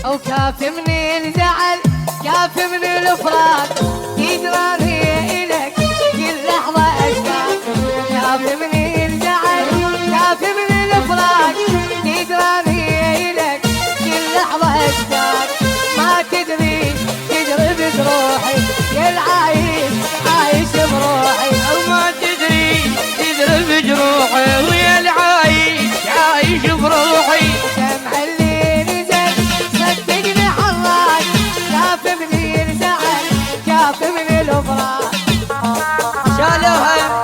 وكافي من الزعل كافي من الفراق يجراني إلك كل لحظة أشتاق كافي من الزعل كافي من الفراق يجراني إلك كل لحظة أشتاق ما تدري بجروحي يا العايش عايش بروحي وما تدري بجروحي ويا العايش عايش بروحي دمع اللي نزل صدقني حراك كافي من الزعل كافي من الفراق شالوها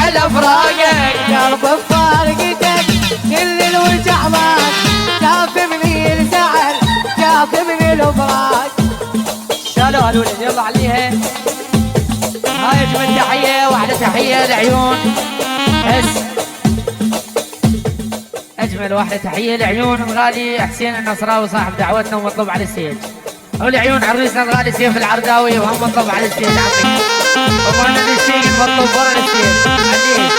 على فراقك قلب بفارقتك كل الوجع ضاق كافي من الزعل كافي من الفراق شالوها الولد يلا عليها هاي اجمل تحيه واحلى تحيه لعيون بس اجمل واحلى تحيه لعيون الغالي حسين النصراوي صاحب دعوتنا ومطلوب على الستيج ولعيون عريسنا الغالي سيف العرداوي وهم مطلوب على الستيج عمي وما نسيت المطلوب برا الستيج عليه